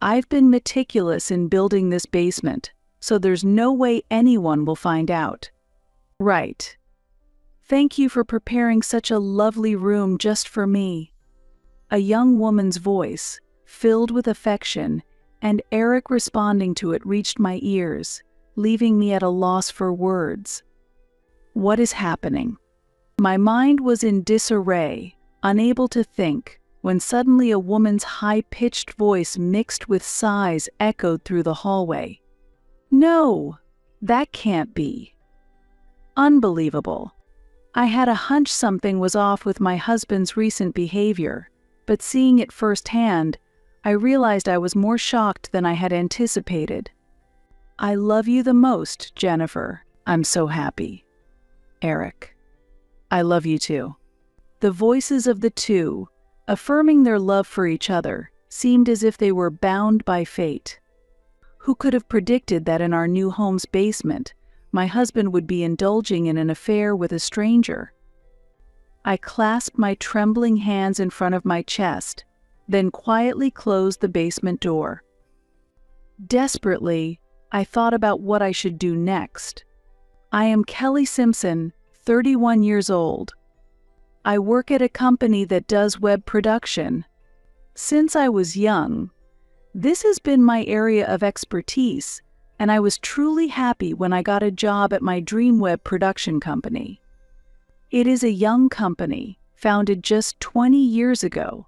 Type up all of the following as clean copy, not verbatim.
I've been meticulous in building this basement, so there's no way anyone will find out." "Right. Thank you for preparing such a lovely room just for me." A young woman's voice, filled with affection, and Eric responding to it reached my ears, leaving me at a loss for words. What is happening? My mind was in disarray, unable to think, when suddenly a woman's high-pitched voice mixed with sighs echoed through the hallway. "No, that can't be." Unbelievable. I had a hunch something was off with my husband's recent behavior, but seeing it firsthand, I realized I was more shocked than I had anticipated. "I love you the most, Jennifer. I'm so happy." "Eric, I love you too." The voices of the two, affirming their love for each other, seemed as if they were bound by fate. Who could have predicted that in our new home's basement, my husband would be indulging in an affair with a stranger? I clasped my trembling hands in front of my chest, then quietly closed the basement door. Desperately, I thought about what I should do next. I am Kelly Simpson, 31 years old. I work at a company that does web production. Since I was young, this has been my area of expertise, and I was truly happy when I got a job at my dream web production company. It is a young company, founded just 20 years ago,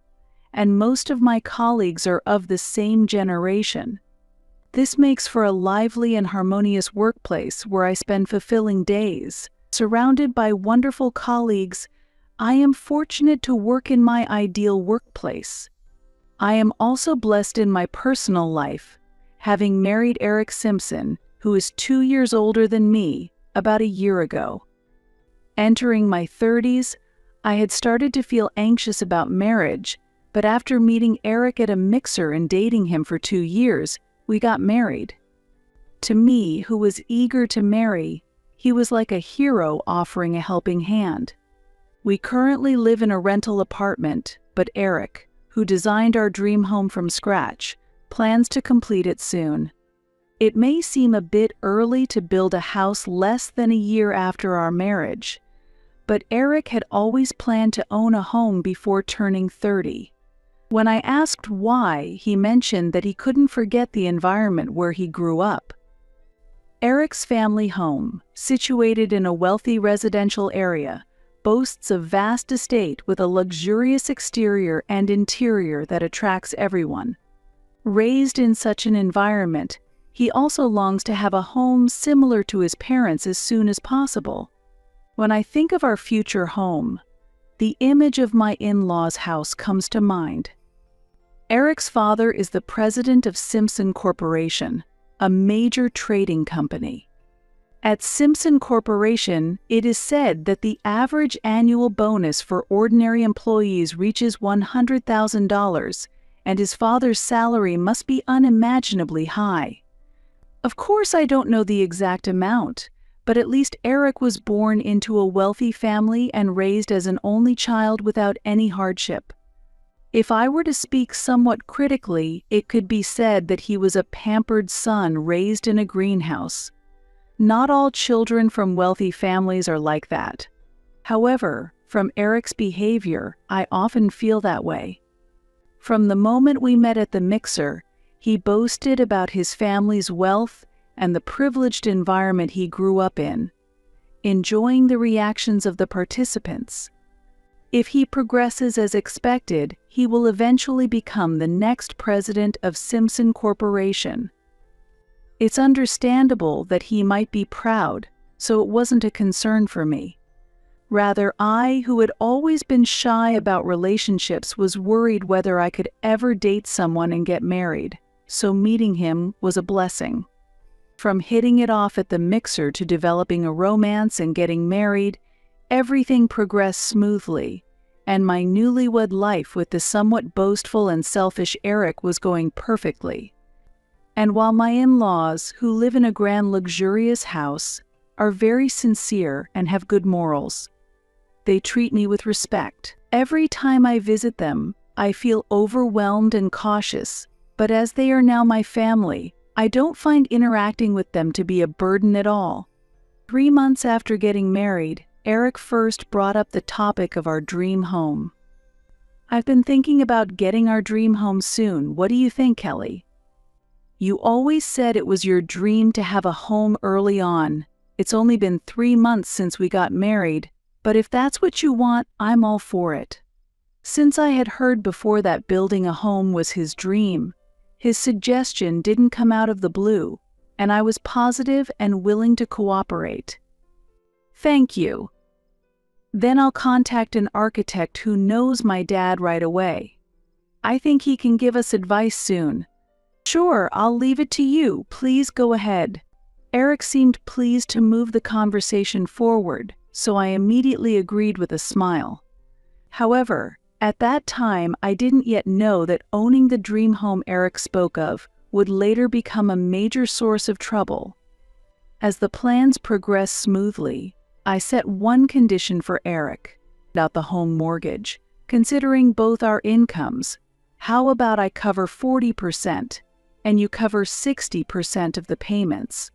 and most of my colleagues are of the same generation. This makes for a lively and harmonious workplace where I spend fulfilling days. Surrounded by wonderful colleagues, I am fortunate to work in my ideal workplace. I am also blessed in my personal life, having married Eric Simpson, who is 2 years older than me, about a year ago. Entering my 30s, I had started to feel anxious about marriage, but after meeting Eric at a mixer and dating him for 2 years, we got married. To me, who was eager to marry, he was like a hero offering a helping hand. We currently live in a rental apartment, but Eric, who designed our dream home from scratch, plans to complete it soon. It may seem a bit early to build a house less than a year after our marriage, but Eric had always planned to own a home before turning 30. When I asked why, he mentioned that he couldn't forget the environment where he grew up. Eric's family home, situated in a wealthy residential area, boasts a vast estate with a luxurious exterior and interior that attracts everyone. Raised in such an environment, he also longs to have a home similar to his parents as soon as possible. When I think of our future home, the image of my in-laws' house comes to mind. Eric's father is the president of Simpson Corporation, a major trading company. At Simpson Corporation, it is said that the average annual bonus for ordinary employees reaches $100,000, and his father's salary must be unimaginably high. Of course, I don't know the exact amount, but at least Eric was born into a wealthy family and raised as an only child without any hardship. If I were to speak somewhat critically, it could be said that he was a pampered son raised in a greenhouse. Not all children from wealthy families are like that. However, from Eric's behavior, I often feel that way. From the moment we met at the mixer, he boasted about his family's wealth and the privileged environment he grew up in, enjoying the reactions of the participants. If he progresses as expected, he will eventually become the next president of Simpson Corporation. It's understandable that he might be proud, so it wasn't a concern for me. Rather, I, who had always been shy about relationships, was worried whether I could ever date someone and get married, so meeting him was a blessing. From hitting it off at the mixer to developing a romance and getting married, everything progressed smoothly, and my newlywed life with the somewhat boastful and selfish Eric was going perfectly. And while my in-laws, who live in a grand luxurious house, are very sincere and have good morals, they treat me with respect. Every time I visit them, I feel overwhelmed and cautious, But as they are now my family, I don't find interacting with them to be a burden at all. 3 months after getting married, Eric first brought up the topic of our dream home. I've been thinking about getting our dream home soon. What do you think, Kelly? You always said it was your dream to have a home early on. It's only been 3 months since we got married, but if that's what you want, I'm all for it. Since I had heard before that building a home was his dream, his suggestion didn't come out of the blue, and I was positive and willing to cooperate. Thank you. Then I'll contact an architect who knows my dad right away. I think he can give us advice soon. Sure, I'll leave it to you. Please go ahead. Eric seemed pleased to move the conversation forward, so I immediately agreed with a smile. However, at that time, I didn't yet know that owning the dream home Eric spoke of would later become a major source of trouble. As the plans progressed smoothly, I set one condition for Eric about the home mortgage, considering both our incomes. How about I cover 40% and you cover 60% of the payments?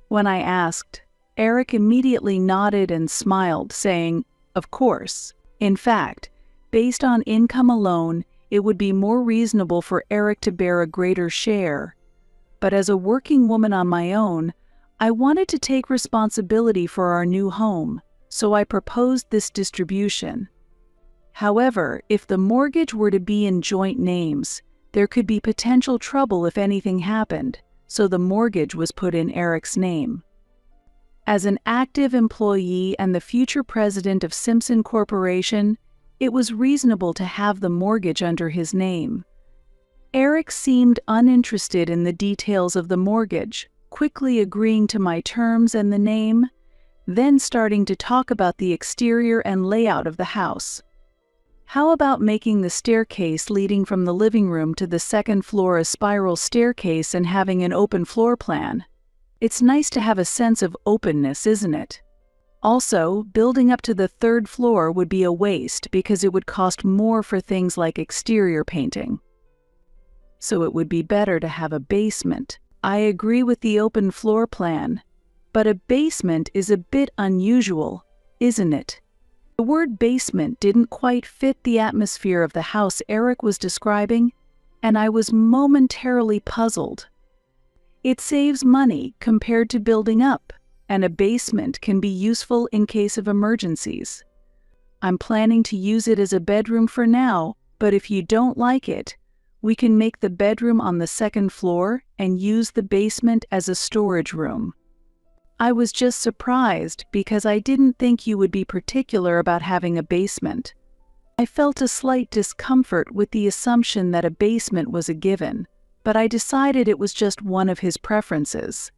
When I asked, Eric immediately nodded and smiled, saying, "Of course. In fact, based on income alone, it would be more reasonable for Eric to bear a greater share. But as a working woman on my own, I wanted to take responsibility for our new home, so I proposed this distribution. However, if the mortgage were to be in joint names, there could be potential trouble if anything happened, so the mortgage was put in Eric's name. As an active employee and the future president of Simpson Corporation, it was reasonable to have the mortgage under his name. Eric seemed uninterested in the details of the mortgage, quickly agreeing to my terms and the name, then starting to talk about the exterior and layout of the house. How about making the staircase leading from the living room to the second floor a spiral staircase and having an open floor plan? It's nice to have a sense of openness, isn't it? Also, building up to the third floor would be a waste because it would cost more for things like exterior painting. So it would be better to have a basement. I agree with the open floor plan, but a basement is a bit unusual, isn't it? The word basement didn't quite fit the atmosphere of the house Eric was describing, and I was momentarily puzzled. It saves money compared to building up, and a basement can be useful in case of emergencies. I'm planning to use it as a bedroom for now, but if you don't like it, we can make the bedroom on the second floor and use the basement as a storage room. I was just surprised because I didn't think you would be particular about having a basement. I felt a slight discomfort with the assumption that a basement was a given, but I decided it was just one of his preferences.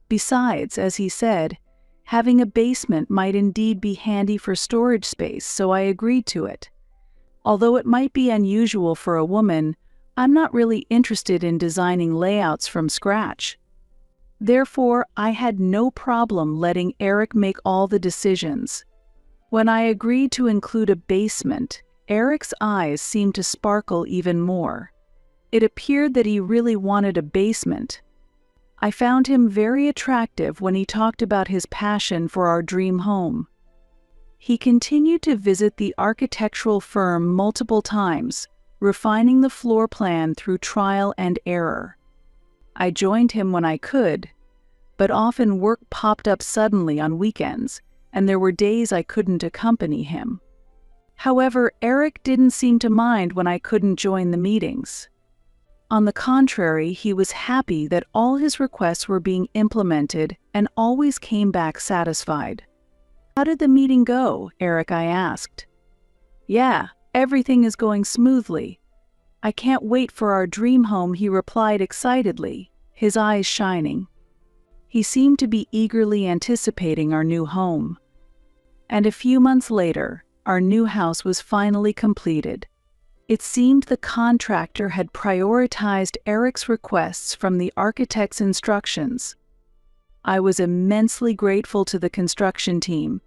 Besides, as he said, having a basement might indeed be handy for storage space, so I agreed to it. Although it might be unusual for a woman, I'm not really interested in designing layouts from scratch. Therefore, I had no problem letting Eric make all the decisions. When I agreed to include a basement, Eric's eyes seemed to sparkle even more. It appeared that he really wanted a basement. I found him very attractive when he talked about his passion for our dream home. He continued to visit the architectural firm multiple times, refining the floor plan through trial and error. I joined him when I could, but often work popped up suddenly on weekends, and there were days I couldn't accompany him. However, Eric didn't seem to mind when I couldn't join the meetings. On the contrary, he was happy that all his requests were being implemented and always came back satisfied. "How did the meeting go, Eric?" I asked. "Yeah, everything is going smoothly. I can't wait for our dream home," he replied excitedly, his eyes shining. He seemed to be eagerly anticipating our new home. And a few months later, our new house was finally completed. It seemed the contractor had prioritized Eric's requests from the architect's instructions. I was immensely grateful to the construction team.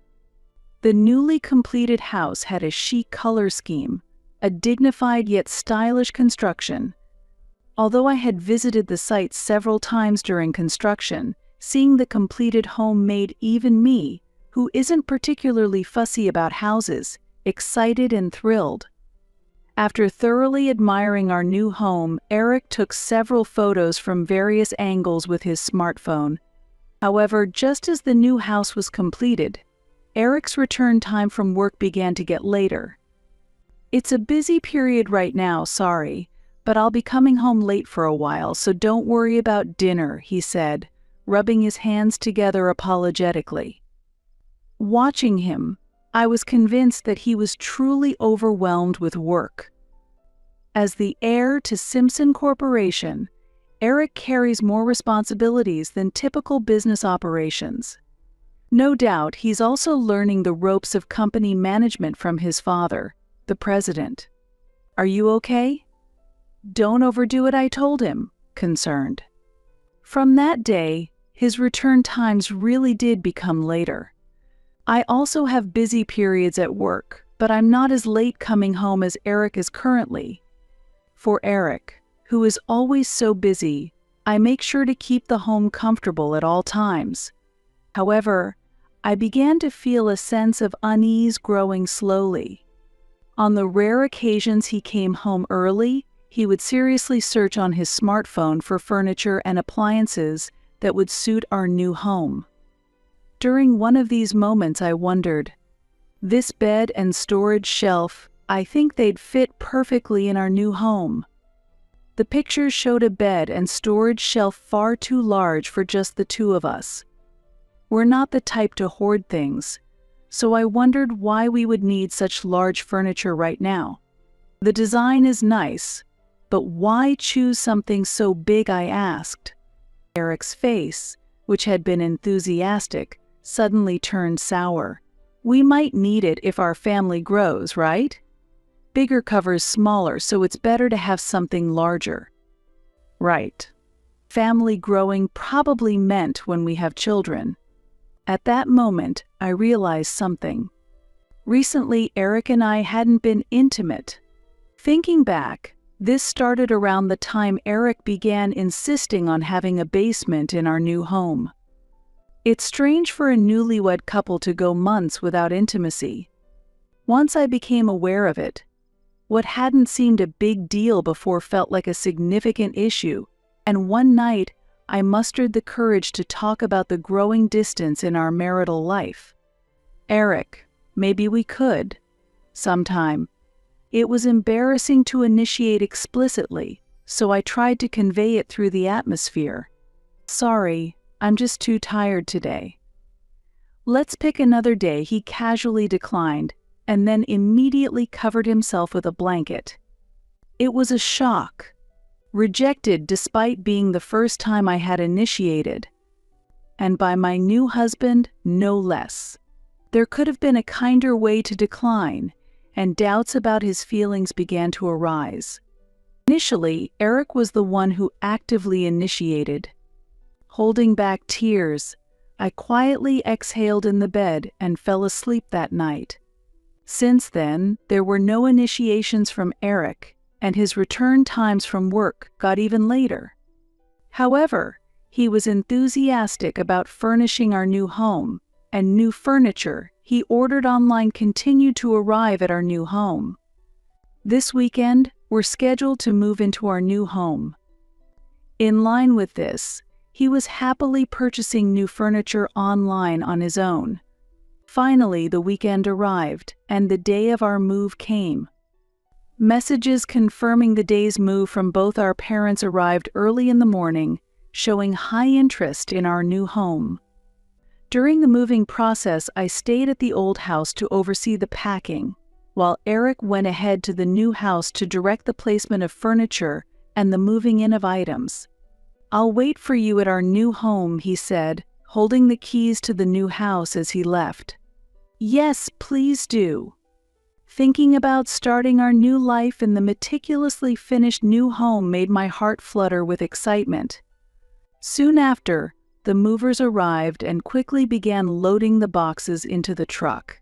The newly completed house had a chic color scheme, a dignified yet stylish construction. Although I had visited the site several times during construction, seeing the completed home made even me, who isn't particularly fussy about houses, excited and thrilled. After thoroughly admiring our new home, Eric took several photos from various angles with his smartphone. However, just as the new house was completed, Eric's return time from work began to get later. "It's a busy period right now, sorry, but I'll be coming home late for a while, so don't worry about dinner," he said, rubbing his hands together apologetically. Watching him, I was convinced that he was truly overwhelmed with work. As the heir to Simpson Corporation, Eric carries more responsibilities than typical business operations. No doubt he's also learning the ropes of company management from his father, the president. "Are you okay?" "Don't overdo it," I told him, concerned. From that day, his return times really did become later. I also have busy periods at work, but I'm not as late coming home as Eric is currently. For Eric, who is always so busy, I make sure to keep the home comfortable at all times. However, I began to feel a sense of unease growing slowly. On the rare occasions he came home early, he would seriously search on his smartphone for furniture and appliances that would suit our new home. During one of these moments I wondered, "This bed and storage shelf, I think they'd fit perfectly in our new home." The pictures showed a bed and storage shelf far too large for just the two of us. We're not the type to hoard things, so I wondered why we would need such large furniture right now. "The design is nice, but why choose something so big?" I asked. Eric's face, which had been enthusiastic, suddenly turned sour. "We might need it if our family grows, right? Bigger covers smaller, so it's better to have something larger." Right. Family growing probably meant when we have children. At that moment, I realized something. Recently, Eric and I hadn't been intimate. Thinking back, this started around the time Eric began insisting on having a basement in our new home. It's strange for a newlywed couple to go months without intimacy. Once I became aware of it, what hadn't seemed a big deal before felt like a significant issue, and one night I mustered the courage to talk about the growing distance in our marital life. "Eric, maybe we could, sometime." It was embarrassing to initiate explicitly, so I tried to convey it through the atmosphere. "Sorry, I'm just too tired today." "Let's pick another day," he casually declined, and then immediately covered himself with a blanket. It was a shock. Rejected despite being the first time I had initiated. And by my new husband, no less. There could have been a kinder way to decline, and doubts about his feelings began to arise. Initially, Eric was the one who actively initiated. Holding back tears, I quietly exhaled in the bed and fell asleep that night. Since then, there were no initiations from Eric, and his return times from work got even later. However, he was enthusiastic about furnishing our new home, and new furniture he ordered online continued to arrive at our new home. This weekend, we're scheduled to move into our new home. In line with this, he was happily purchasing new furniture online on his own. Finally, the weekend arrived, and the day of our move came. Messages confirming the day's move from both our parents arrived early in the morning, showing high interest in our new home. During the moving process, I stayed at the old house to oversee the packing, while Eric went ahead to the new house to direct the placement of furniture and the moving in of items. "I'll wait for you at our new home," he said, holding the keys to the new house as he left. "Yes, please do." Thinking about starting our new life in the meticulously finished new home made my heart flutter with excitement. Soon after, the movers arrived and quickly began loading the boxes into the truck.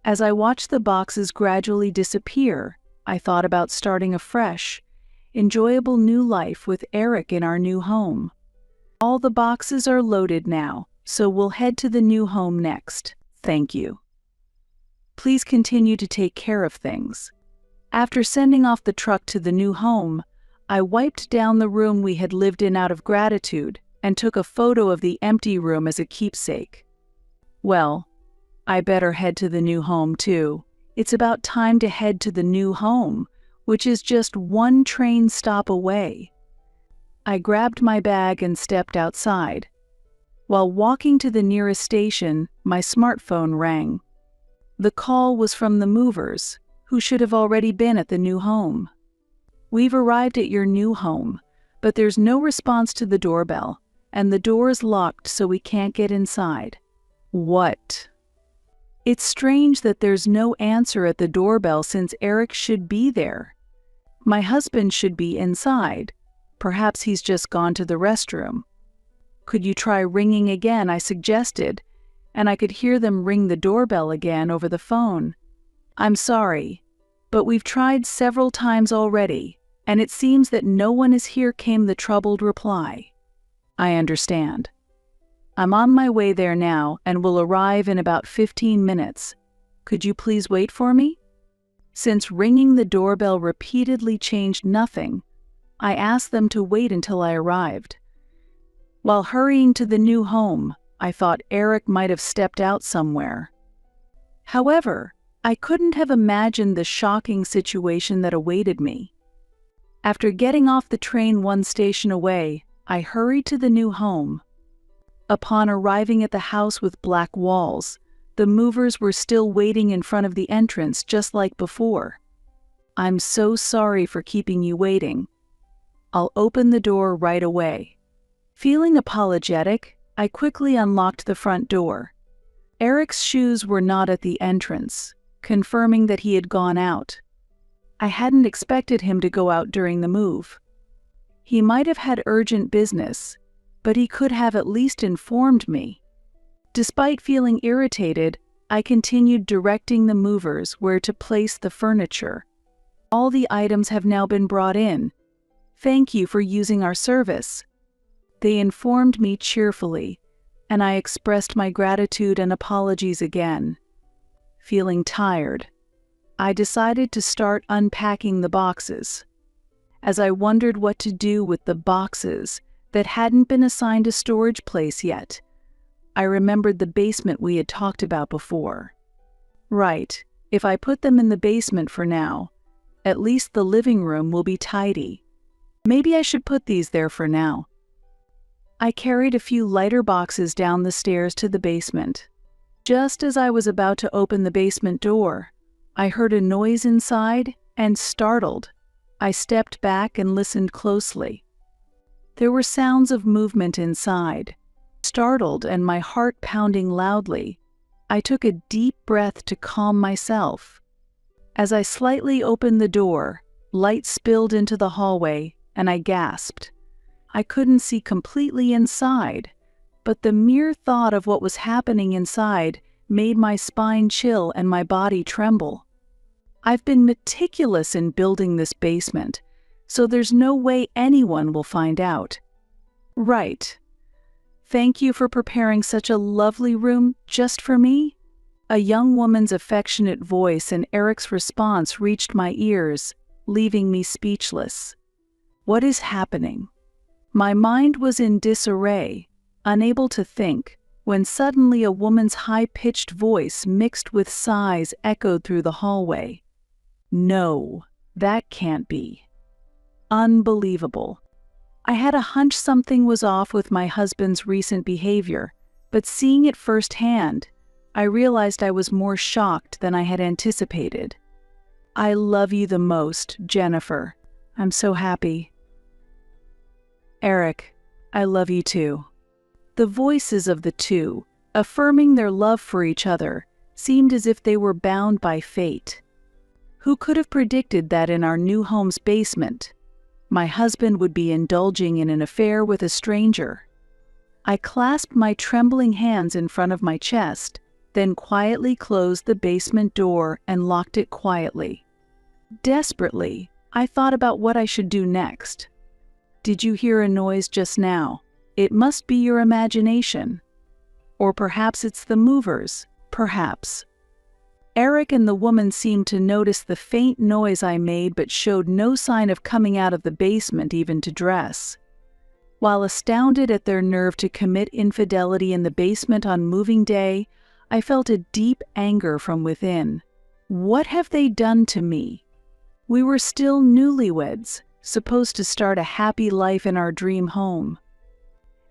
As I watched the boxes gradually disappear, I thought about starting afresh. enjoyable new life with Eric in our new home. All the boxes are loaded now, so we'll head to the new home next. Thank you. Please continue to take care of things. After sending off the truck to the new home, I wiped down the room we had lived in out of gratitude and took a photo of the empty room as a keepsake. Well, I better head to the new home too. It's about time to head to the new home, which is just one train stop away. I grabbed my bag and stepped outside. While walking to the nearest station, my smartphone rang. The call was from the movers, who should have already been at the new home. We've arrived at your new home, but there's no response to the doorbell, and the door is locked so we can't get inside. What? It's strange that there's no answer at the doorbell since Eric should be there. My husband should be inside. Perhaps he's just gone to the restroom. Could you try ringing again, I suggested, and I could hear them ring the doorbell again over the phone. I'm sorry, but we've tried several times already, and it seems that no one is here, came the troubled reply. I understand. I'm on my way there now and will arrive in about 15 minutes. Could you please wait for me? Since ringing the doorbell repeatedly changed nothing, I asked them to wait until I arrived. While hurrying to the new home, I thought Eric might have stepped out somewhere. However, I couldn't have imagined the shocking situation that awaited me. After getting off the train one station away, I hurried to the new home. Upon arriving at the house with black walls, the movers were still waiting in front of the entrance just like before. I'm so sorry for keeping you waiting. I'll open the door right away. Feeling apologetic, I quickly unlocked the front door. Eric's shoes were not at the entrance, confirming that he had gone out. I hadn't expected him to go out during the move. He might have had urgent business, but he could have at least informed me. Despite feeling irritated, I continued directing the movers where to place the furniture. All the items have now been brought in. Thank you for using our service. They informed me cheerfully, and I expressed my gratitude and apologies again. Feeling tired, I decided to start unpacking the boxes. As I wondered what to do with the boxes that hadn't been assigned a storage place yet, I remembered the basement we had talked about before. Right, if I put them in the basement for now, at least the living room will be tidy. Maybe I should put these there for now. I carried a few lighter boxes down the stairs to the basement. Just as I was about to open the basement door, I heard a noise inside, and startled, I stepped back and listened closely. There were sounds of movement inside. Startled and my heart pounding loudly, I took a deep breath to calm myself. As I slightly opened the door, light spilled into the hallway, and I gasped. I couldn't see completely inside, but the mere thought of what was happening inside made my spine chill and my body tremble. I've been meticulous in building this basement, so there's no way anyone will find out. Right. Thank you for preparing such a lovely room just for me. A young woman's affectionate voice and Eric's response reached my ears, leaving me speechless. What is happening? My mind was in disarray, unable to think, when suddenly a woman's high-pitched voice mixed with sighs echoed through the hallway. No, that can't be. Unbelievable. I had a hunch something was off with my husband's recent behavior, but seeing it firsthand, I realized I was more shocked than I had anticipated. I love you the most, Jennifer. I'm so happy. Eric, I love you too. The voices of the two, affirming their love for each other, seemed as if they were bound by fate. Who could have predicted that in our new home's basement, my husband would be indulging in an affair with a stranger? I clasped my trembling hands in front of my chest, then quietly closed the basement door and locked it quietly. Desperately, I thought about what I should do next. Did you hear a noise just now? It must be your imagination. Or perhaps it's the movers, perhaps. Eric and the woman seemed to notice the faint noise I made but showed no sign of coming out of the basement even to dress. While astounded at their nerve to commit infidelity in the basement on moving day, I felt a deep anger from within. What have they done to me? We were still newlyweds, supposed to start a happy life in our dream home.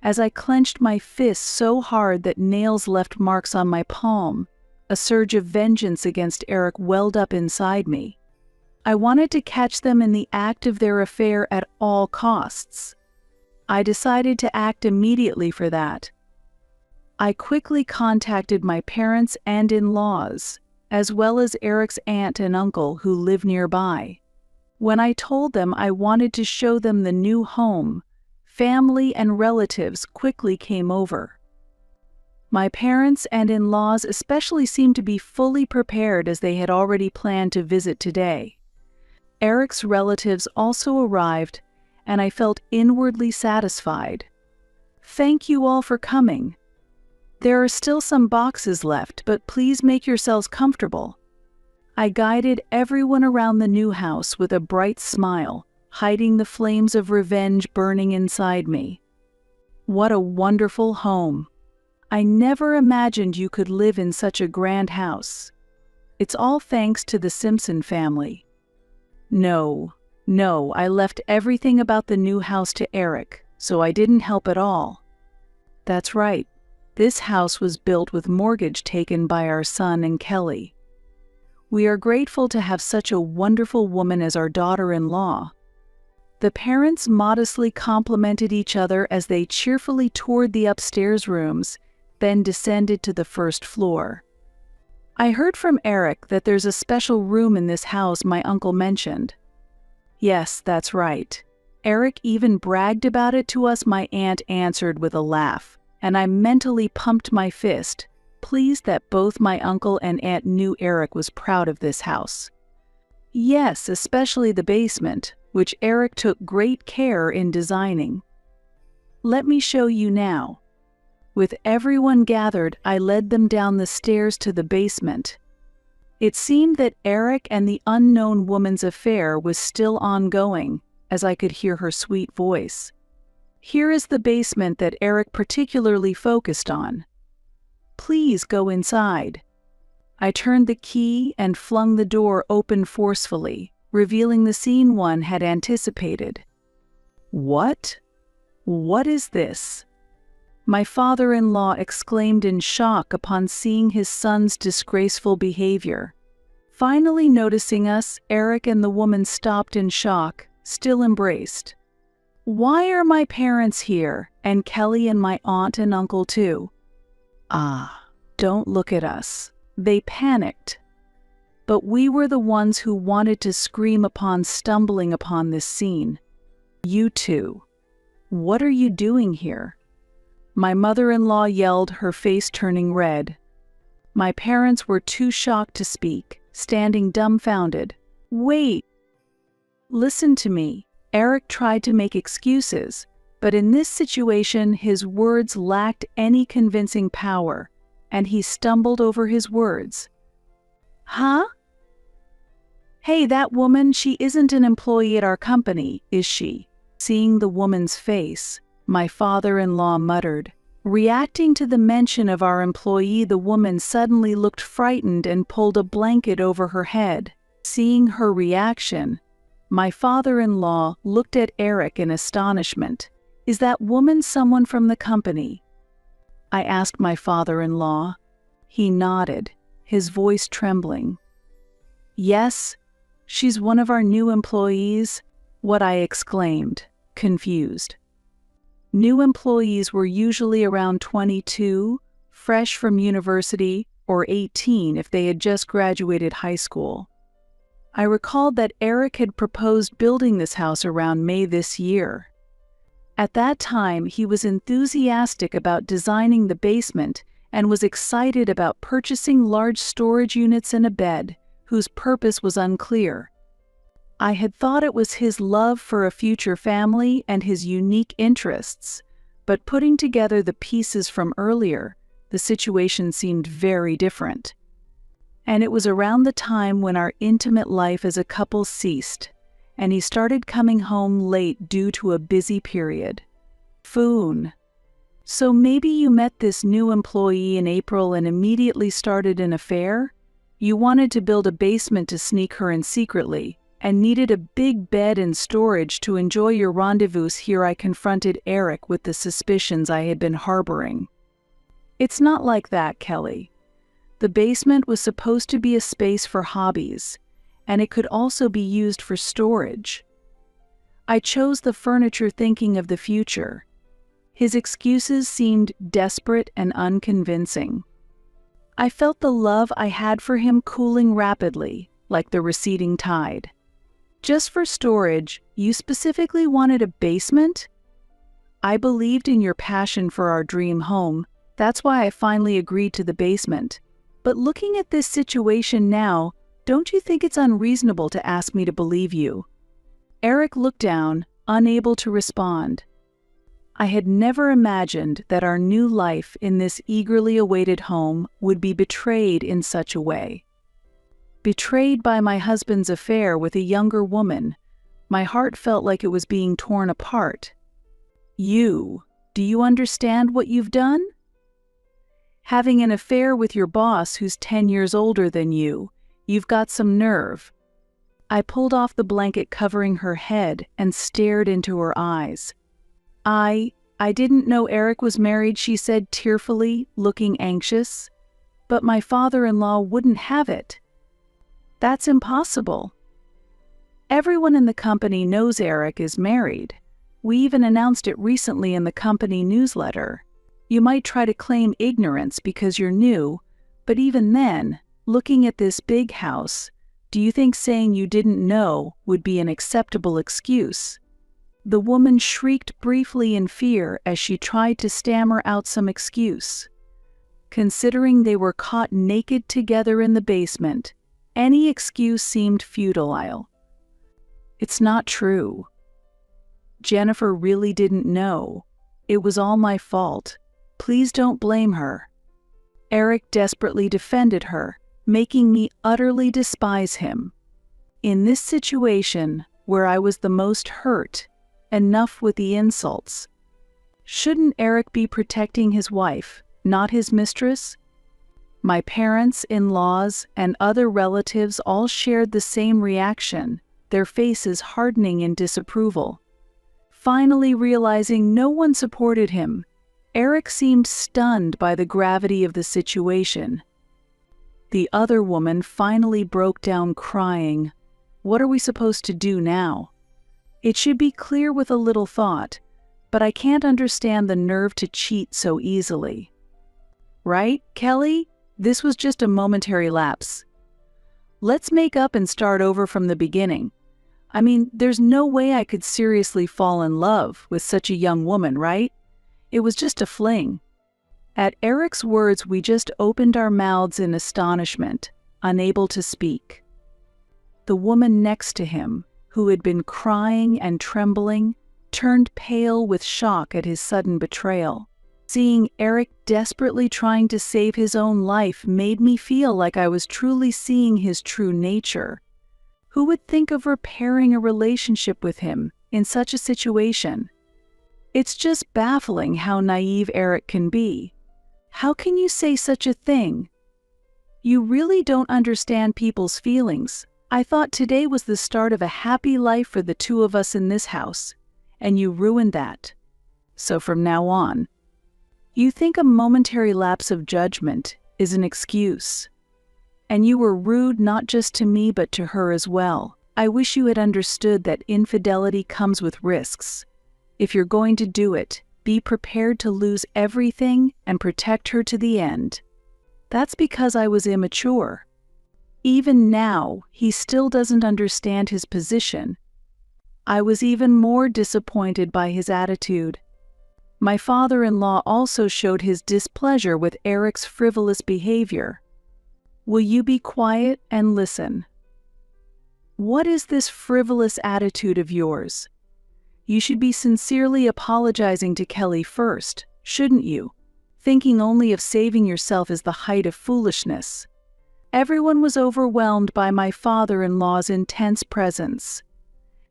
As I clenched my fists so hard that nails left marks on my palm, a surge of vengeance against Eric welled up inside me. I wanted to catch them in the act of their affair at all costs. I decided to act immediately for that. I quickly contacted my parents and in-laws, as well as Eric's aunt and uncle who live nearby. When I told them I wanted to show them the new home, family and relatives quickly came over. My parents and in-laws especially seemed to be fully prepared as they had already planned to visit today. Eric's relatives also arrived, and I felt inwardly satisfied. Thank you all for coming. There are still some boxes left, but please make yourselves comfortable. I guided everyone around the new house with a bright smile, hiding the flames of revenge burning inside me. What a wonderful home! I never imagined you could live in such a grand house. It's all thanks to the Simpson family. No, I left everything about the new house to Eric, so I didn't help at all. That's right, this house was built with mortgage taken by our son and Kelly. We are grateful to have such a wonderful woman as our daughter-in-law. The parents modestly complimented each other as they cheerfully toured the upstairs rooms, then descended to the first floor. I heard from Eric that there's a special room in this house my uncle mentioned. Yes, that's right. Eric even bragged about it to us, my aunt answered with a laugh, and I mentally pumped my fist, pleased that both my uncle and aunt knew Eric was proud of this house. Yes, especially the basement, which Eric took great care in designing. Let me show you now. With everyone gathered, I led them down the stairs to the basement. It seemed that Eric and the unknown woman's affair was still ongoing, as I could hear her sweet voice. Here is the basement that Eric particularly focused on. Please go inside. I turned the key and flung the door open forcefully, revealing the scene one had anticipated. What? What is this? My father-in-law exclaimed in shock upon seeing his son's disgraceful behavior. Finally noticing us, Eric and the woman stopped in shock, still embraced. Why are my parents here, and Kelly and my aunt and uncle too? Ah, don't look at us. They panicked. But we were the ones who wanted to scream upon stumbling upon this scene. You two. What are you doing here? My mother-in-law yelled, her face turning red. My parents were too shocked to speak, standing dumbfounded. Wait! Listen to me. Eric tried to make excuses, but in this situation his words lacked any convincing power, and he stumbled over his words. Huh? Hey, that woman, she isn't an employee at our company, is she? Seeing the woman's face, my father-in-law muttered. Reacting to the mention of our employee, the woman suddenly looked frightened and pulled a blanket over her head. Seeing her reaction, my father-in-law looked at Eric in astonishment. Is that woman someone from the company? I asked my father-in-law. He nodded, his voice trembling. Yes, she's one of our new employees, what I exclaimed, confused. New employees were usually around 22, fresh from university, or 18 if they had just graduated high school. I recalled that Eric had proposed building this house around May this year. At that time, he was enthusiastic about designing the basement and was excited about purchasing large storage units and a bed, whose purpose was unclear. I had thought it was his love for a future family and his unique interests, but putting together the pieces from earlier, the situation seemed very different. And it was around the time when our intimate life as a couple ceased, and he started coming home late due to a busy period. Foon. So maybe you met this new employee in April and immediately started an affair? You wanted to build a basement to sneak her in secretly, and needed a big bed and storage to enjoy your rendezvous. Here I confronted Eric with the suspicions I had been harboring. It's not like that, Kelly. The basement was supposed to be a space for hobbies, and it could also be used for storage. I chose the furniture thinking of the future. His excuses seemed desperate and unconvincing. I felt the love I had for him cooling rapidly, like the receding tide. Just for storage, you specifically wanted a basement? I believed in your passion for our dream home. That's why I finally agreed to the basement. But looking at this situation now, don't you think it's unreasonable to ask me to believe you? Eric looked down, unable to respond. I had never imagined that our new life in this eagerly awaited home would be betrayed in such a way. Betrayed by my husband's affair with a younger woman, my heart felt like it was being torn apart. Do you understand what you've done? Having an affair with your boss who's 10 years older than you, you've got some nerve. I pulled off the blanket covering her head and stared into her eyes. I didn't know Eric was married, she said tearfully, looking anxious. But my father-in-law wouldn't have it. That's impossible. Everyone in the company knows Eric is married. We even announced it recently in the company newsletter. You might try to claim ignorance because you're new, but even then, looking at this big house, do you think saying you didn't know would be an acceptable excuse? The woman shrieked briefly in fear as she tried to stammer out some excuse. Considering they were caught naked together in the basement, any excuse seemed futile. It's not true. Jennifer really didn't know. It was all my fault. Please don't blame her. Eric desperately defended her, making me utterly despise him. In this situation, where I was the most hurt, enough with the insults. Shouldn't Eric be protecting his wife, not his mistress? My parents, in-laws, and other relatives all shared the same reaction, their faces hardening in disapproval. Finally realizing no one supported him, Eric seemed stunned by the gravity of the situation. The other woman finally broke down crying. What are we supposed to do now? It should be clear with a little thought, but I can't understand the nerve to cheat so easily. Right, Kelly? This was just a momentary lapse. Let's make up and start over from the beginning. I mean, there's no way I could seriously fall in love with such a young woman, right? It was just a fling. At Eric's words, we just opened our mouths in astonishment, unable to speak. The woman next to him, who had been crying and trembling, turned pale with shock at his sudden betrayal. Seeing Eric desperately trying to save his own life made me feel like I was truly seeing his true nature. Who would think of repairing a relationship with him in such a situation? It's just baffling how naive Eric can be. How can you say such a thing? You really don't understand people's feelings. I thought today was the start of a happy life for the two of us in this house, and you ruined that. So from now on, you think a momentary lapse of judgment is an excuse. And you were rude not just to me but to her as well. I wish you had understood that infidelity comes with risks. If you're going to do it, be prepared to lose everything and protect her to the end. That's because I was immature. Even now, he still doesn't understand his position. I was even more disappointed by his attitude. My father-in-law also showed his displeasure with Eric's frivolous behavior. Will you be quiet and listen? What is this frivolous attitude of yours? You should be sincerely apologizing to Kelly first, shouldn't you? Thinking only of saving yourself is the height of foolishness. Everyone was overwhelmed by my father-in-law's intense presence.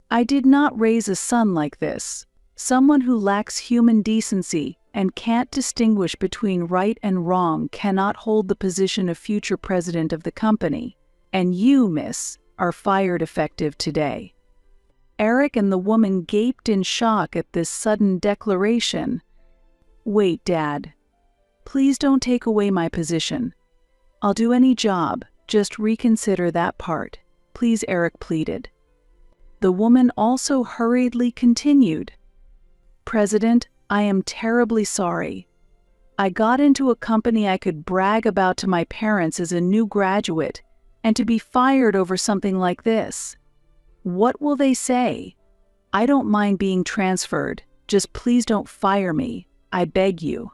I did not raise a son like this, someone who lacks human decency and can't distinguish between right and wrong cannot hold the position of future president of the company. And you, miss, are fired effective today. Eric and the woman gaped in shock at this sudden declaration. Wait, Dad. Please don't take away my position. I'll do any job, just reconsider that part, please, Eric pleaded. The woman also hurriedly continued. President, I am terribly sorry. I got into a company I could brag about to my parents as a new graduate, and to be fired over something like this. What will they say? I don't mind being transferred, just please don't fire me, I beg you.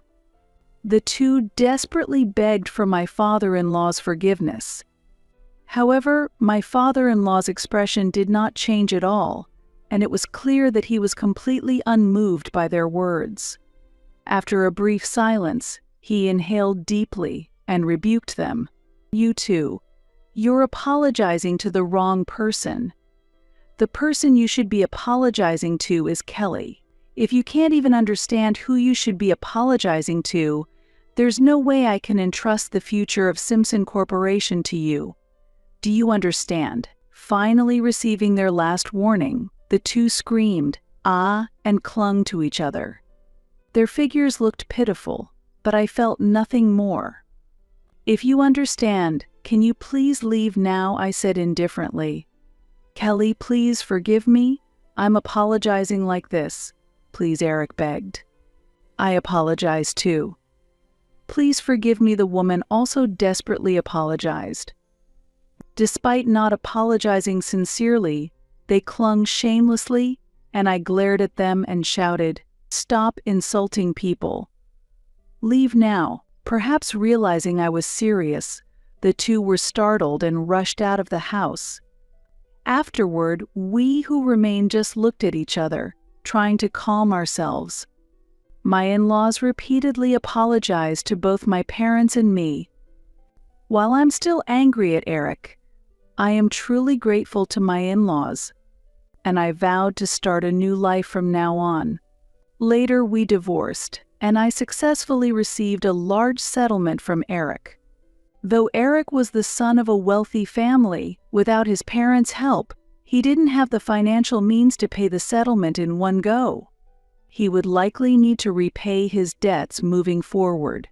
The two desperately begged for my father-in-law's forgiveness. However, my father-in-law's expression did not change at all, and it was clear that he was completely unmoved by their words. After a brief silence, he inhaled deeply and rebuked them. You two, you're apologizing to the wrong person. The person you should be apologizing to is Kelly. If you can't even understand who you should be apologizing to, there's no way I can entrust the future of Simpson Corporation to you. Do you understand? Finally receiving their last warning, the two screamed, "Ah," and clung to each other. Their figures looked pitiful, but I felt nothing more. If you understand, can you please leave now? I said indifferently. Kelly, please forgive me. I'm apologizing like this. Please, Eric begged. I apologize too. Please forgive me, the woman also desperately apologized. Despite not apologizing sincerely, they clung shamelessly, and I glared at them and shouted, "Stop insulting people. Leave now." Perhaps realizing I was serious, the two were startled and rushed out of the house. Afterward, we who remained just looked at each other, trying to calm ourselves. My in-laws repeatedly apologized to both my parents and me. While I'm still angry at Eric, I am truly grateful to my in-laws, and I vowed to start a new life from now on. Later, we divorced, and I successfully received a large settlement from Eric. Though Eric was the son of a wealthy family, without his parents' help, he didn't have the financial means to pay the settlement in one go. He would likely need to repay his debts moving forward.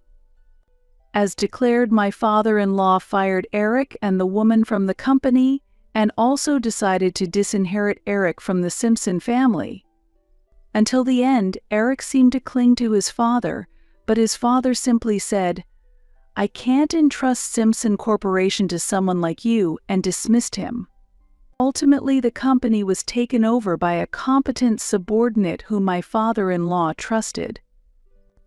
As declared, my father-in-law fired Eric and the woman from the company and also decided to disinherit Eric from the Simpson family. Until the end, Eric seemed to cling to his father, but his father simply said, "I can't entrust Simpson Corporation to someone like you," and dismissed him. Ultimately, the company was taken over by a competent subordinate whom my father-in-law trusted.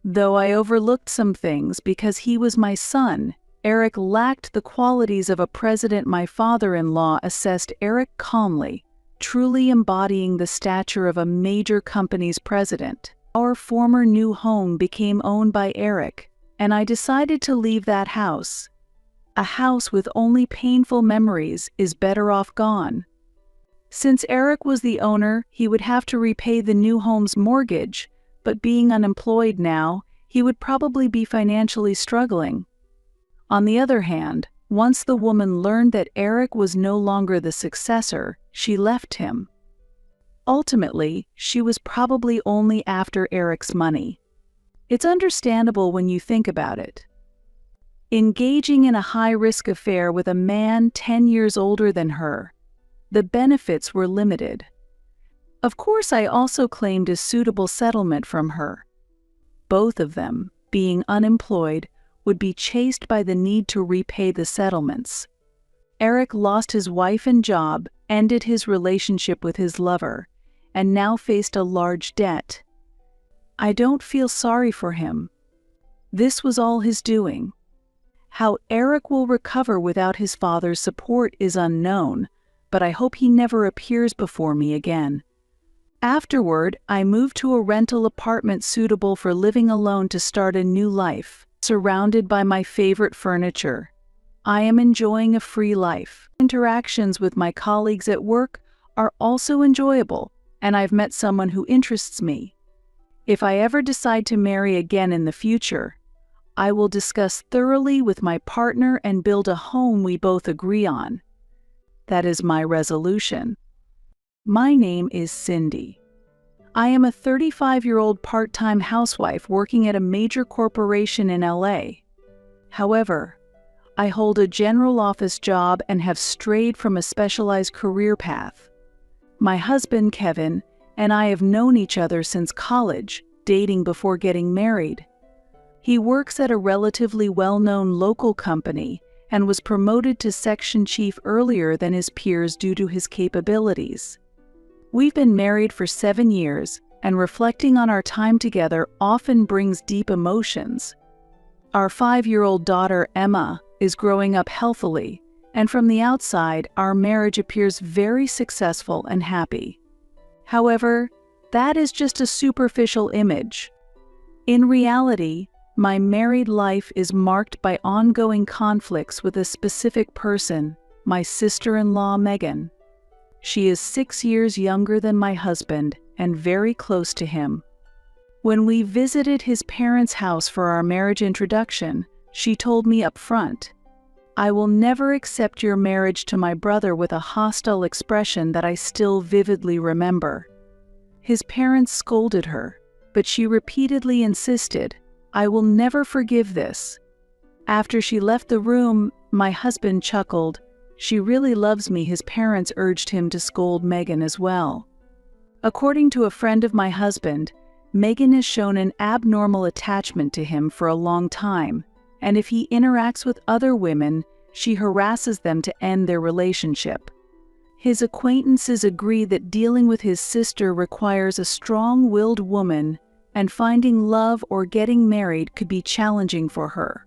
Though I overlooked some things because he was my son, Eric lacked the qualities of a president. My father-in-law assessed Eric calmly, truly embodying the stature of a major company's president. Our former new home became owned by Eric, and I decided to leave that house. A house with only painful memories is better off gone. Since Eric was the owner, he would have to repay the new home's mortgage, but being unemployed now, he would probably be financially struggling. On the other hand, once the woman learned that Eric was no longer the successor, she left him. Ultimately, she was probably only after Eric's money. It's understandable when you think about it. Engaging in a high-risk affair with a man 10 years older than her, the benefits were limited. Of course, I also claimed a suitable settlement from her. Both of them, being unemployed, would be chased by the need to repay the settlements. Eric lost his wife and job, ended his relationship with his lover, and now faced a large debt. I don't feel sorry for him. This was all his doing. How Eric will recover without his father's support is unknown, but I hope he never appears before me again. Afterward, I moved to a rental apartment suitable for living alone to start a new life, surrounded by my favorite furniture. I am enjoying a free life. Interactions with my colleagues at work are also enjoyable, and I've met someone who interests me. If I ever decide to marry again in the future, I will discuss thoroughly with my partner and build a home we both agree on. That is my resolution. My name is Cindy. I am a 35-year-old part-time housewife working at a major corporation in LA. However, I hold a general office job and have strayed from a specialized career path. My husband, Kevin, and I have known each other since college, dating before getting married. He works at a relatively well-known local company and was promoted to section chief earlier than his peers due to his capabilities. We've been married for 7 years, and reflecting on our time together often brings deep emotions. Our 5-year-old daughter, Emma, is growing up healthily, and from the outside, our marriage appears very successful and happy. However, that is just a superficial image. In reality, my married life is marked by ongoing conflicts with a specific person, my sister-in-law, Megan. She is 6 years younger than my husband and very close to him. When we visited his parents' house for our marriage introduction, she told me up front, "I will never accept your marriage to my brother," with a hostile expression that I still vividly remember. His parents scolded her, but she repeatedly insisted, "I will never forgive this." After she left the room, my husband chuckled, "She really loves me." His parents urged him to scold Megan as well. According to a friend of my husband, Megan has shown an abnormal attachment to him for a long time, and if he interacts with other women, she harasses them to end their relationship. His acquaintances agree that dealing with his sister requires a strong-willed woman, and finding love or getting married could be challenging for her.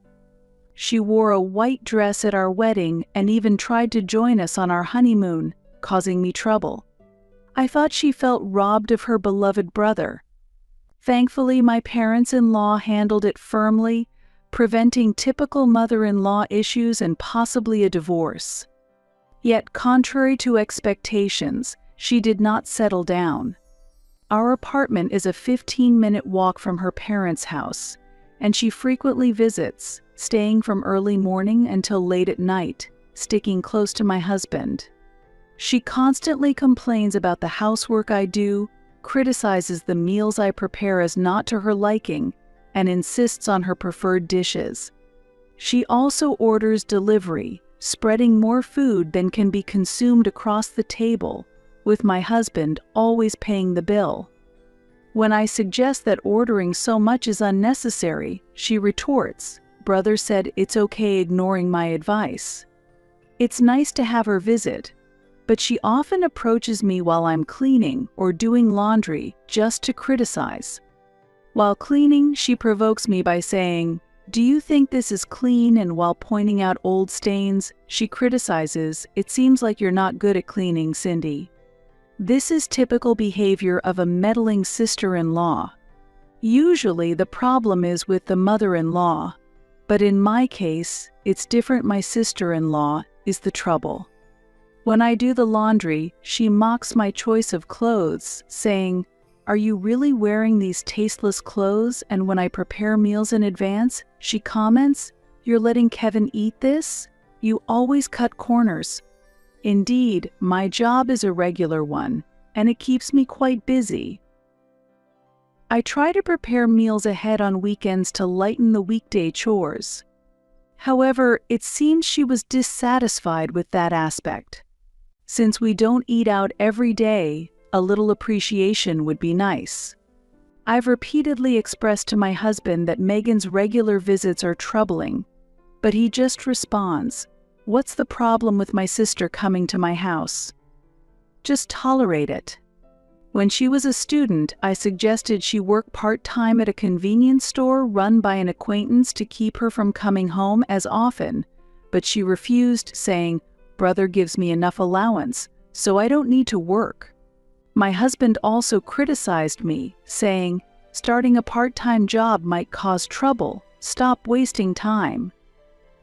She wore a white dress at our wedding and even tried to join us on our honeymoon, causing me trouble. I thought she felt robbed of her beloved brother. Thankfully, my parents-in-law handled it firmly, preventing typical mother-in-law issues and possibly a divorce. Yet, contrary to expectations, she did not settle down. Our apartment is a 15-minute walk from her parents' house, and she frequently visits, staying from early morning until late at night, sticking close to my husband. She constantly complains about the housework I do, criticizes the meals I prepare as not to her liking, and insists on her preferred dishes. She also orders delivery, spreading more food than can be consumed across the table, with my husband always paying the bill. When I suggest that ordering so much is unnecessary, she retorts, "Brother said it's okay," ignoring my advice. It's nice to have her visit, but she often approaches me while I'm cleaning or doing laundry just to criticize. While cleaning, she provokes me by saying, "Do you think this is clean?" And while pointing out old stains, she criticizes, "It seems like you're not good at cleaning, Cindy." This is typical behavior of a meddling sister-in-law. Usually the problem is with the mother-in-law, but in my case, it's different. My sister-in-law is the trouble. When I do the laundry, she mocks my choice of clothes, saying, "Are you really wearing these tasteless clothes?" And when I prepare meals in advance, she comments, "You're letting Kevin eat this? You always cut corners." Indeed, my job is a regular one, and it keeps me quite busy. I try to prepare meals ahead on weekends to lighten the weekday chores. However, it seems she was dissatisfied with that aspect. Since we don't eat out every day, a little appreciation would be nice. I've repeatedly expressed to my husband that Megan's regular visits are troubling, but he just responds, "What's the problem with my sister coming to my house? Just tolerate it." When she was a student, I suggested she work part-time at a convenience store run by an acquaintance to keep her from coming home as often, but she refused, saying, brother gives me enough allowance, so I don't need to work. My husband also criticized me, saying, starting a part-time job might cause trouble, stop wasting time.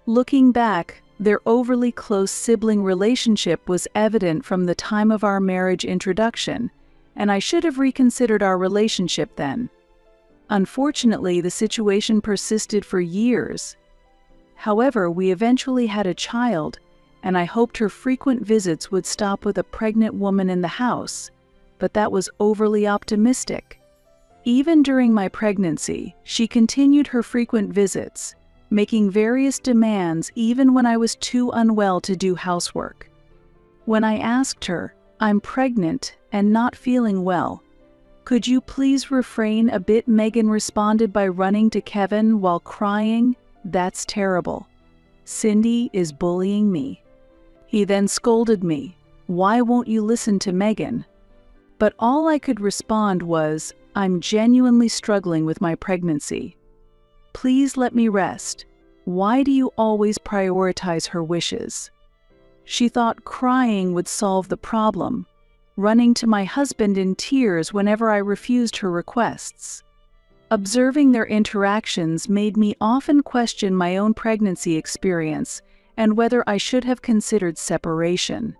Looking back, their overly close sibling relationship was evident from the time of our marriage introduction, and I should have reconsidered our relationship then. Unfortunately, the situation persisted for years. However, we eventually had a child, and I hoped her frequent visits would stop with a pregnant woman in the house, but that was overly optimistic. Even during my pregnancy, she continued her frequent visits, making various demands even when I was too unwell to do housework. When I asked her, "I'm pregnant and not feeling well. Could you please refrain a bit?" Megan responded by running to Kevin while crying, "That's terrible. Cindy is bullying me." He then scolded me, "Why won't you listen to Megan?" But all I could respond was, "I'm genuinely struggling with my pregnancy. Please let me rest. Why do you always prioritize her wishes?" She thought crying would solve the problem, running to my husband in tears whenever I refused her requests. Observing their interactions made me often question my own pregnancy experience and whether I should have considered separation.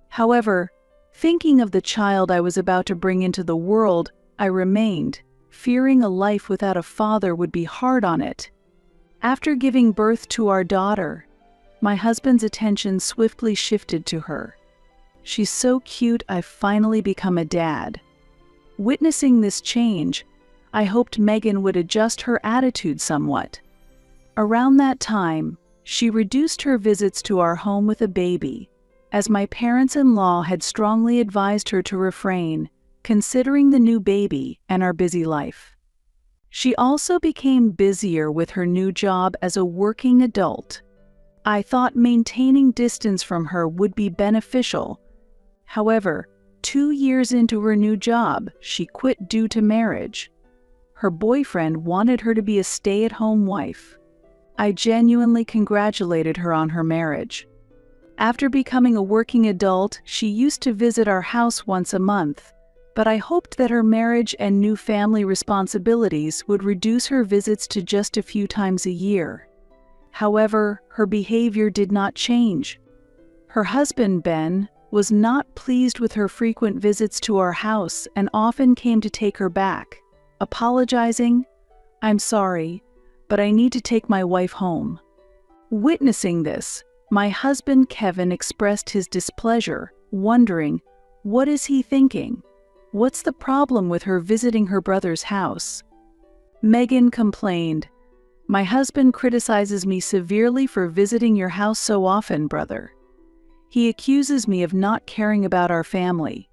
However, thinking of the child I was about to bring into the world, I remained, fearing a life without a father would be hard on it. After giving birth to our daughter, my husband's attention swiftly shifted to her. "She's so cute, I've finally become a dad." Witnessing this change, I hoped Megan would adjust her attitude somewhat. Around that time, she reduced her visits to our home with a baby, as my parents-in-law had strongly advised her to refrain, considering the new baby and our busy life. She also became busier with her new job as a working adult. I thought maintaining distance from her would be beneficial. However, 2 years into her new job, she quit due to marriage. Her boyfriend wanted her to be a stay-at-home wife. I genuinely congratulated her on her marriage. After becoming a working adult, she used to visit our house once a month, but I hoped that her marriage and new family responsibilities would reduce her visits to just a few times a year. However, her behavior did not change. Her husband, Ben, was not pleased with her frequent visits to our house and often came to take her back, apologizing, "I'm sorry, but I need to take my wife home." Witnessing this, my husband Kevin expressed his displeasure, wondering, what is he thinking? What's the problem with her visiting her brother's house? Megan complained, "My husband criticizes me severely for visiting your house so often, brother. He accuses me of not caring about our family."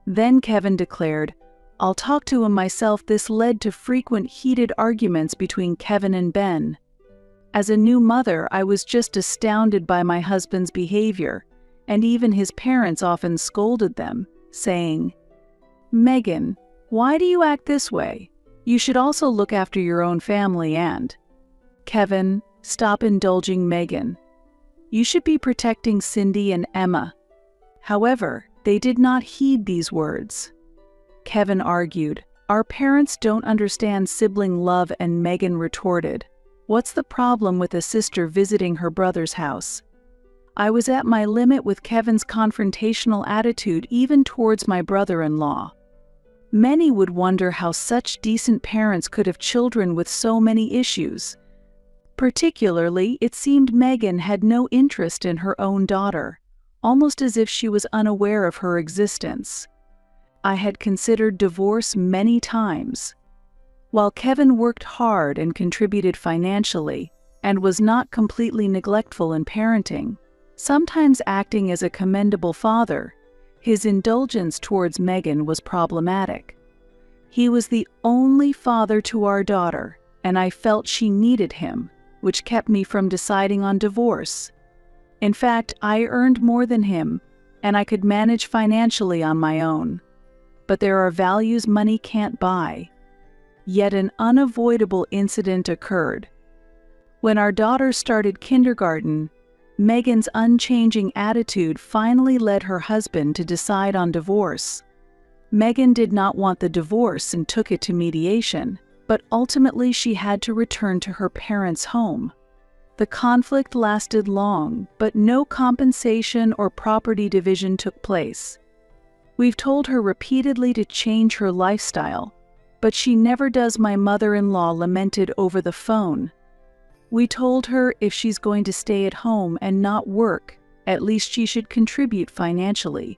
Then Kevin declared, "I'll talk to him myself." This led to frequent heated arguments between Kevin and Ben. As a new mother, I was just astounded by my husband's behavior, and even his parents often scolded them, saying, "Megan, why do you act this way? You should also look after your own family and..." "Kevin, stop indulging Megan. You should be protecting Cindy and Emma." However, they did not heed these words. Kevin argued, "Our parents don't understand sibling love," and Megan retorted, "What's the problem with a sister visiting her brother's house?" I was at my limit with Kevin's confrontational attitude even towards my brother-in-law. Many would wonder how such decent parents could have children with so many issues. Particularly, it seemed Megan had no interest in her own daughter, almost as if she was unaware of her existence. I had considered divorce many times. While Kevin worked hard and contributed financially, and was not completely neglectful in parenting, sometimes acting as a commendable father, his indulgence towards Megan was problematic. He was the only father to our daughter, and I felt she needed him, which kept me from deciding on divorce. In fact, I earned more than him, and I could manage financially on my own. But there are values money can't buy. Yet an unavoidable incident occurred. When our daughter started kindergarten, Megan's unchanging attitude finally led her husband to decide on divorce. Megan did not want the divorce and took it to mediation, but ultimately she had to return to her parents' home. The conflict lasted long, but no compensation or property division took place. We've told her repeatedly to change her lifestyle, but she never does, my mother-in-law lamented over the phone. We told her if she's going to stay at home and not work, at least she should contribute financially.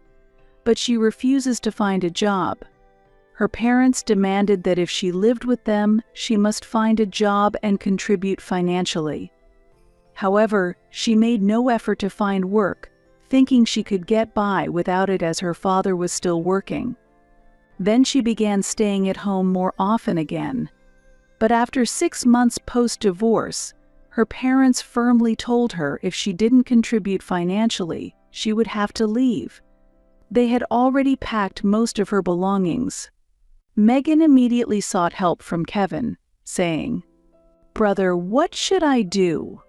But she refuses to find a job. Her parents demanded that if she lived with them, she must find a job and contribute financially. However, she made no effort to find work, thinking she could get by without it as her father was still working. Then she began staying at home more often again. But after 6 months post-divorce, her parents firmly told her if she didn't contribute financially, she would have to leave. They had already packed most of her belongings. Megan immediately sought help from Kevin, saying, "Brother, what should I do?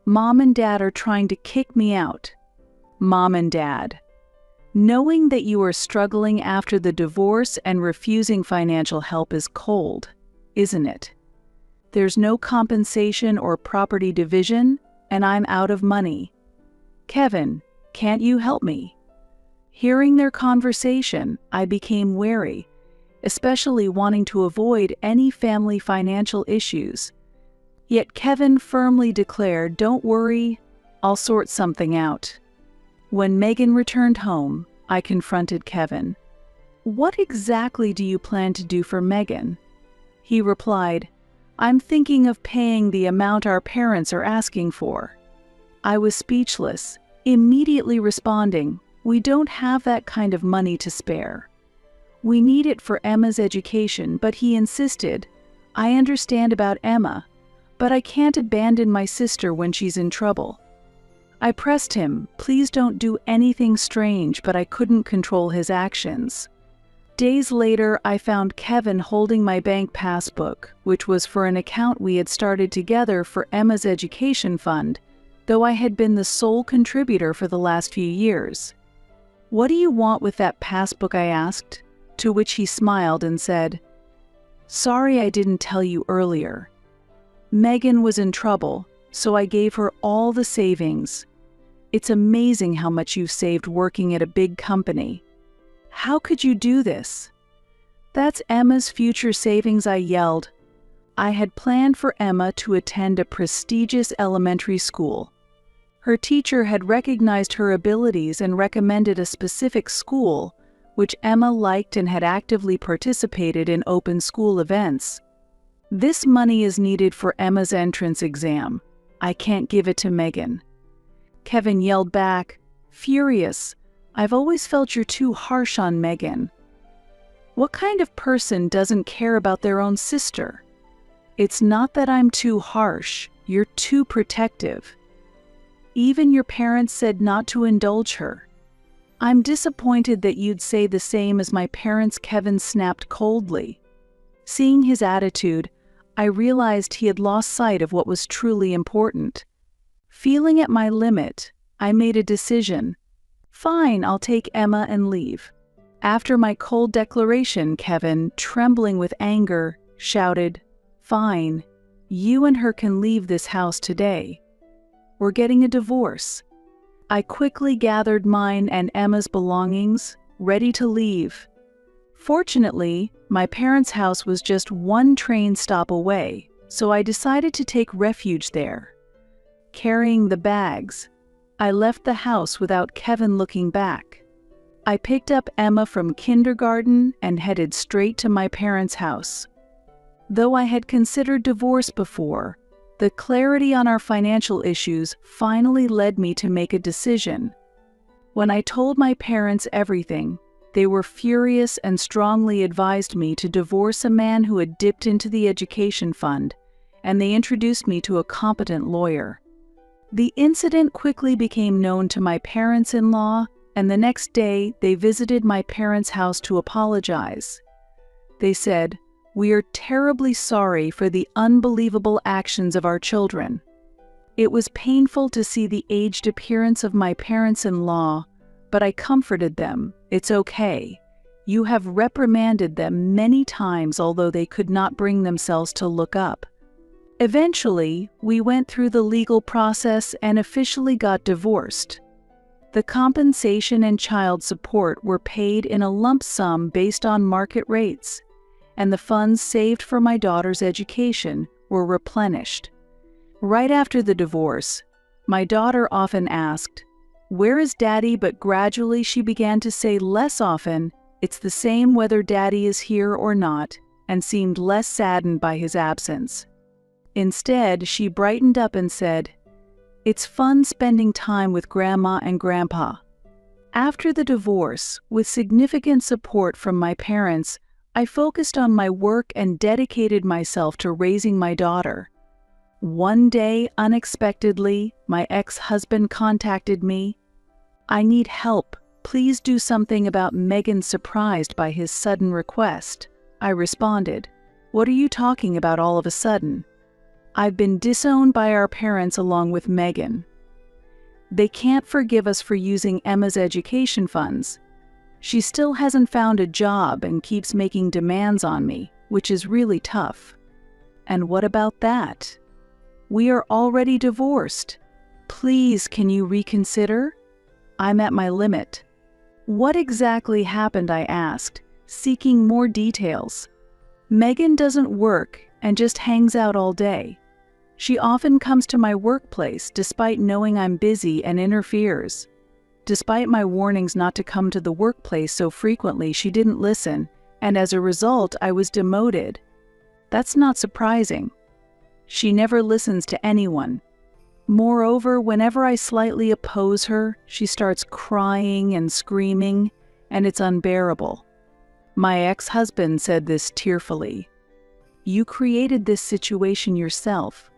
Mom and Dad are trying to kick me out." Mom and Dad, knowing that you are struggling after the divorce and refusing financial help is cold, isn't it? There's no compensation or property division, and I'm out of money. Kevin, can't you help me? Hearing their conversation, I became wary, especially wanting to avoid any family financial issues. Yet Kevin firmly declared, "Don't worry, I'll sort something out." When Megan returned home, I confronted Kevin. "What exactly do you plan to do for Megan?" He replied, "I'm thinking of paying the amount our parents are asking for." I was speechless, immediately responding, "We don't have that kind of money to spare. We need it for Emma's education," but he insisted, "I understand about Emma, but I can't abandon my sister when she's in trouble." I pressed him, "Please don't do anything strange," but I couldn't control his actions. Days later, I found Kevin holding my bank passbook, which was for an account we had started together for Emma's education fund, though I had been the sole contributor for the last few years. "What do you want with that passbook?" I asked, to which he smiled and said, "Sorry I didn't tell you earlier. Megan was in trouble, so I gave her all the savings. It's amazing how much you've saved working at a big company. How could you do this?" "That's Emma's future savings," I yelled. I had planned for Emma to attend a prestigious elementary school. Her teacher had recognized her abilities and recommended a specific school, which Emma liked and had actively participated in open school events. "This money is needed for Emma's entrance exam. I can't give it to Megan." Kevin yelled back, furious, "I've always felt you're too harsh on Megan. What kind of person doesn't care about their own sister?" "It's not that I'm too harsh, you're too protective. Even your parents said not to indulge her." "I'm disappointed that you'd say the same as my parents," Kevin snapped coldly. Seeing his attitude, I realized he had lost sight of what was truly important. Feeling at my limit, I made a decision. "Fine, I'll take Emma and leave." After my cold declaration, Kevin, trembling with anger, shouted, "Fine, you and her can leave this house today. We're getting a divorce." I quickly gathered mine and Emma's belongings, ready to leave. Fortunately, my parents' house was just one train stop away, so I decided to take refuge there. Carrying the bags, I left the house without Kevin looking back. I picked up Emma from kindergarten and headed straight to my parents' house. Though I had considered divorce before, the clarity on our financial issues finally led me to make a decision. When I told my parents everything, they were furious and strongly advised me to divorce a man who had dipped into the education fund, and they introduced me to a competent lawyer. The incident quickly became known to my parents-in-law, and the next day they visited my parents' house to apologize. They said, "We are terribly sorry for the unbelievable actions of our children." It was painful to see the aged appearance of my parents-in-law, but I comforted them. It's okay. You have reprimanded them many times, although they could not bring themselves to look up. Eventually, we went through the legal process and officially got divorced. The compensation and child support were paid in a lump sum based on market rates, and the funds saved for my daughter's education were replenished. Right after the divorce, my daughter often asked, "Where is Daddy?" But gradually she began to say less often, "It's the same whether Daddy is here or not," and seemed less saddened by his absence. Instead, she brightened up and said, "It's fun spending time with Grandma and Grandpa." After the divorce, with significant support from my parents, I focused on my work and dedicated myself to raising my daughter. One day, unexpectedly, my ex-husband contacted me. "I need help. Please do something about Megan." Surprised by his sudden request, I responded, "What are you talking about all of a sudden?" "I've been disowned by our parents along with Megan. They can't forgive us for using Emma's education funds. She still hasn't found a job and keeps making demands on me, which is really tough." "And what about that? We are already divorced. Please, can you reconsider?" "I'm at my limit." "What exactly happened?" I asked, seeking more details. "Megan doesn't work and just hangs out all day. She often comes to my workplace despite knowing I'm busy and interferes. Despite my warnings not to come to the workplace so frequently, she didn't listen, and as a result, I was demoted." "That's not surprising. She never listens to anyone. Moreover, whenever I slightly oppose her, she starts crying and screaming, and it's unbearable." My ex-husband said this tearfully. "You created this situation yourself.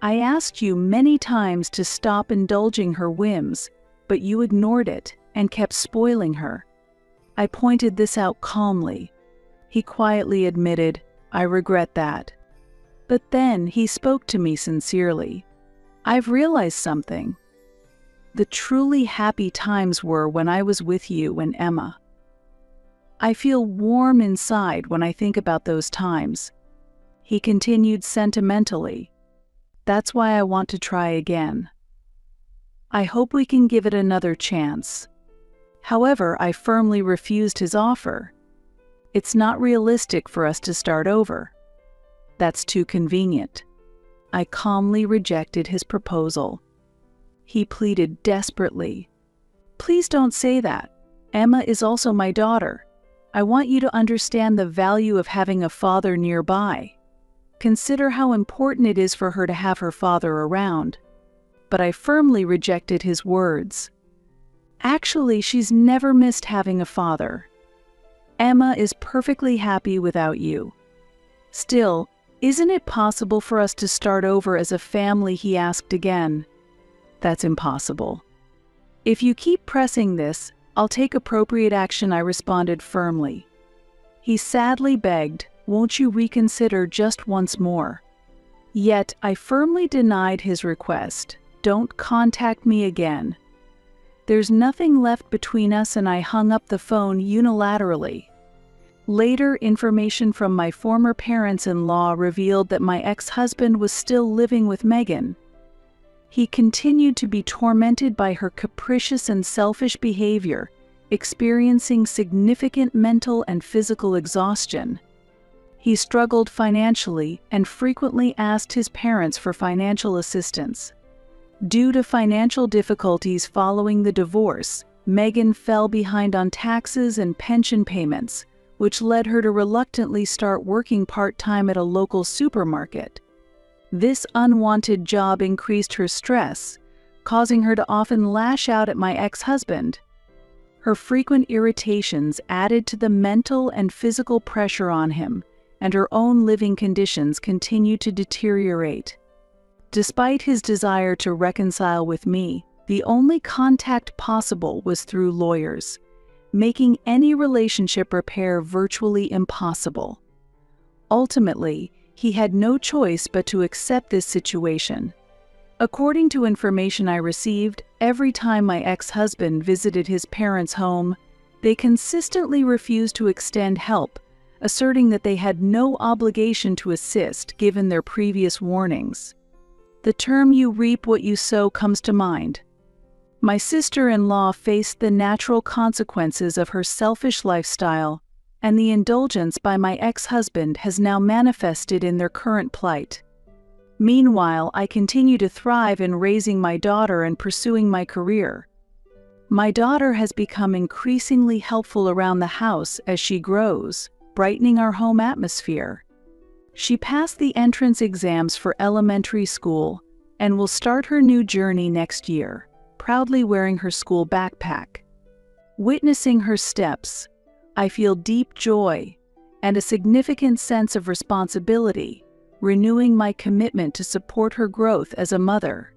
I asked you many times to stop indulging her whims, but you ignored it and kept spoiling her." I pointed this out calmly. He quietly admitted, "I regret that." But then he spoke to me sincerely. "I've realized something. The truly happy times were when I was with you and Emma. I feel warm inside when I think about those times." He continued sentimentally, "That's why I want to try again. I hope we can give it another chance." However, I firmly refused his offer. "It's not realistic for us to start over. That's too convenient." I calmly rejected his proposal. He pleaded desperately, "Please don't say that. Emma is also my daughter. I want you to understand the value of having a father nearby. Consider how important it is for her to have her father around." But I firmly rejected his words. "Actually, she's never missed having a father. Emma is perfectly happy without you. Still, isn't it possible for us to start over as a family?" he asked again. "That's impossible. If you keep pressing this, I'll take appropriate action," I responded firmly. He sadly begged, "Won't you reconsider just once more?" Yet I firmly denied his request. "Don't contact me again. There's nothing left between us," and I hung up the phone unilaterally. Later, information from my former parents-in-law revealed that my ex-husband was still living with Megan. He continued to be tormented by her capricious and selfish behavior, experiencing significant mental and physical exhaustion. He struggled financially and frequently asked his parents for financial assistance. Due to financial difficulties following the divorce, Megan fell behind on taxes and pension payments, which led her to reluctantly start working part-time at a local supermarket. This unwanted job increased her stress, causing her to often lash out at my ex-husband. Her frequent irritations added to the mental and physical pressure on him, and her own living conditions continued to deteriorate. Despite his desire to reconcile with me, the only contact possible was through lawyers, making any relationship repair virtually impossible. Ultimately, he had no choice but to accept this situation. According to information I received, every time my ex-husband visited his parents' home, they consistently refused to extend help, asserting that they had no obligation to assist given their previous warnings. The term "you reap what you sow" comes to mind. My sister-in-law faced the natural consequences of her selfish lifestyle, and the indulgence by my ex-husband has now manifested in their current plight. Meanwhile, I continue to thrive in raising my daughter and pursuing my career. My daughter has become increasingly helpful around the house as she grows, brightening our home atmosphere. She passed the entrance exams for elementary school and will start her new journey next year, proudly wearing her school backpack. Witnessing her steps, I feel deep joy and a significant sense of responsibility, renewing my commitment to support her growth as a mother.